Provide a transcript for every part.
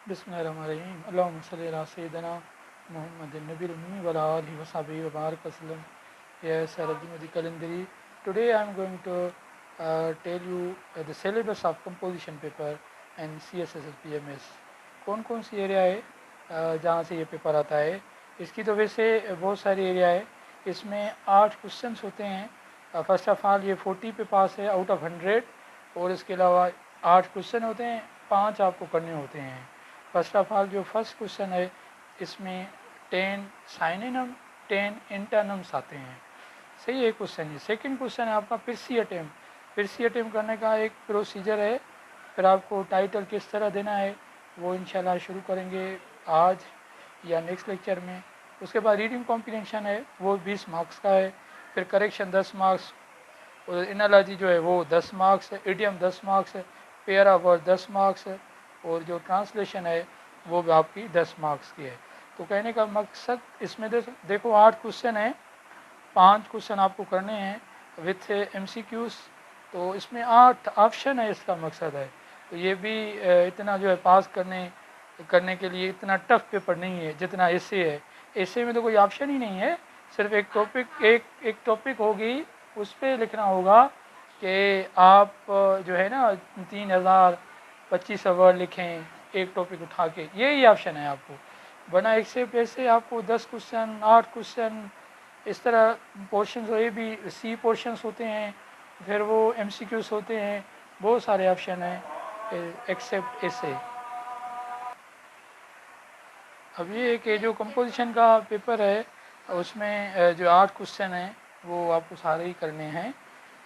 Bismillahirrahmanirrahim. Allahumma salli ala Sayyidina Muhammadin Nabil Ummi wa ala alihi wa sahbihi wa barak wasallam. Yes, Aradim Kalendari. Today I am going to tell you the syllabus of composition paper and CSS PMS. कौन कौन सी area है जहाँ से ये paper आता है. इसकी तो वैसे बहुत सारी एरिया है. इसमें 8 क्वेश्चंस होते हैं. फर्स्ट ऑफ ऑल ये 40 पे पास है आउट ऑफ 100. और इसके अलावा 8 क्वेश्चन होते हैं, 5 आपको करने होते हैं. फर्स्ट ऑफ ऑल जो फर्स्ट क्वेश्चन है इसमें 10 साइनिनम 10 इंटरनम्स आते हैं. सही है क्वेश्चन. ये सेकंड क्वेश्चन है आपका पिरसी अटेम्प्ट करने का एक प्रोसीजर है. फिर आपको टाइटल किस तरह देना है वो इंशाल्लाह शुरू करेंगे आज या नेक्स्ट लेक्चर में. उसके बाद रीडिंग कॉम्प्रिहेंशन है वो 20 मार्क्स का है. फिर करेक्शन 10 मार्क्स, और एनालॉजी जो है वो 10 मार्क्स है. इडियम 10 मार्क्स है. पेयर ऑफ वर्ड 10 मार्क्स है. और जो ट्रांसलेशन है वो भी आपकी 10 मार्क्स की है. तो कहने का मकसद इसमें देखो 8 क्वेश्चन हैं, 5 क्वेश्चन आपको करने हैं विथ MCQs. तो इसमें 8 ऑप्शन है, इसका मकसद है. तो ये भी इतना जो है पास करने के लिए इतना टफ पेपर नहीं है जितना एसे है. एसे में तो कोई ऑप्शन ही नहीं है, सिर्फ एक टॉपिक होगी, उस पर लिखना होगा कि आप जो है ना 3025 वर्ड लिखें एक टॉपिक उठा के. यही ऑप्शन है आपको. वरना एक से पैसे आपको 10 क्वेश्चन 8 क्वेश्चन इस तरह पोर्शंस, ये भी सी पोर्शंस होते हैं, फिर वो MCQs होते हैं. बहुत सारे ऑप्शन हैं एक्सेप्ट ऐसे. अब ये कि जो कंपोजिशन का पेपर है उसमें जो 8 क्वेश्चन हैं वो आपको सारे ही करने हैं.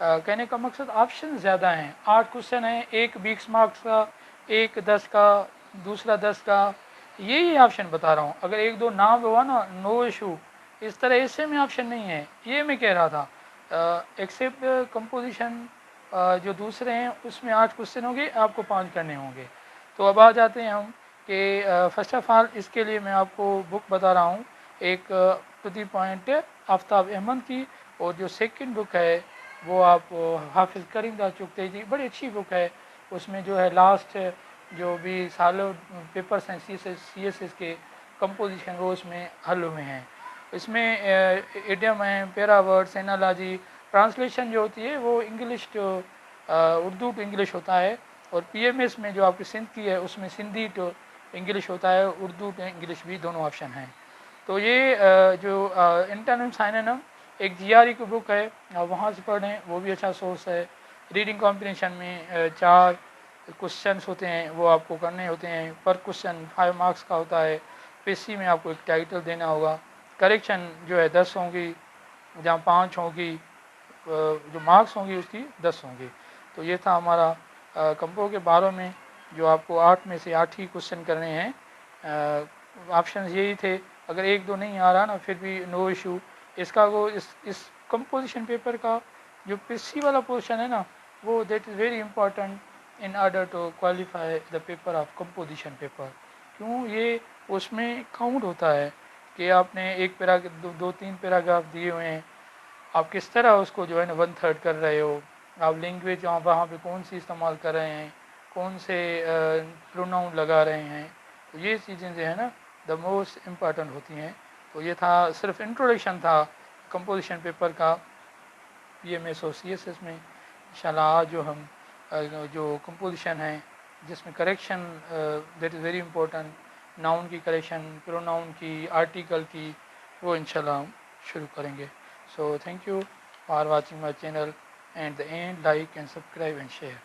कहने का मकसद ऑप्शन ज़्यादा हैं. 8 क्वेश्चन हैं, एक 20 मार्क्स का, एक 10 का, दूसरा 10 का. यही ऑप्शन बता रहा हूँ. अगर एक दो नाम हुआ ना नो इशू. इस तरह ऐसे में ऑप्शन नहीं है, ये मैं कह रहा था. एक्सेप्ट कंपोजिशन जो दूसरे हैं उसमें 8 क्वेश्चन होंगे, आपको 5 करने होंगे. तो अब आ जाते हैं हम कि फर्स्ट ऑफ ऑल इसके लिए मैं आपको बुक बता रहा हूँ, एक to the point Aftab Ahmed की. और जो सेकंड बुक है वो आप हाफिज़ करीम दाद चुगते जी, बड़ी अच्छी बुक है. उसमें जो है लास्ट जो भी सालों पेपर्स हैं CSS के कंपोजिशन वो उसमें हल हुए हैं. इसमें इडियम है, पैरा वर्ड्स, एनालॉजी. ट्रांसलेशन जो होती है वो English to Urdu to English होता है. और PMS में जो आपकी सिंध की है उसमें सिंधी टू इंग्लिश होता है, उर्दू टू इंग्लिश भी दोनों ऑप्शन हैं. तो ये जो इंटरनम साइनम एक GRE की बुक है, आप वहाँ से पढ़ें, वो भी अच्छा सोर्स है. रीडिंग कॉम्प्रिहेंशन में 4 क्वेश्चंस होते हैं, वो आपको करने होते हैं. पर क्वेश्चन 5 मार्क्स का होता है. PC में आपको एक टाइटल देना होगा. करेक्शन जो है 10 होंगी, जहाँ 5 होगी, जो मार्क्स होंगी उसकी 10 होंगी. तो ये था हमारा कंपो के बारे में, जो आपको 8 में से 8 ही क्वेश्चन करने हैं. ऑप्शन यही थे. अगर एक दो नहीं आ रहा ना फिर भी नो इशू. इसका वो इस कंपोजिशन पेपर का जो PC वाला पोर्शन है ना, वो that is very important in order to qualify the paper of composition paper. क्यों? ये उसमें काउंट होता है कि आपने एक दो तीन पैराग्राफ दिए हुए हैं, आप किस तरह उसको जो है ना 1/3 कर रहे हो. आप लैंग्वेज वहाँ पे कौन सी इस्तेमाल कर रहे हैं, कौन से प्रोनाउन लगा रहे हैं. तो ये चीज़ें जो है ना द मोस्ट इम्पॉर्टेंट होती हैं. तो ये था, सिर्फ इंट्रोडक्शन था कंपोजिशन पेपर का PMS और CSS में. इंशाल्लाह आज जो हम जो कंपोजिशन है जिसमें correction that is very important, noun की करेक्शन, प्रोनाउन की, आर्टिकल की, वो इंशाल्लाह हम शुरू करेंगे. So thank you for watching my channel, and the end like and subscribe and share.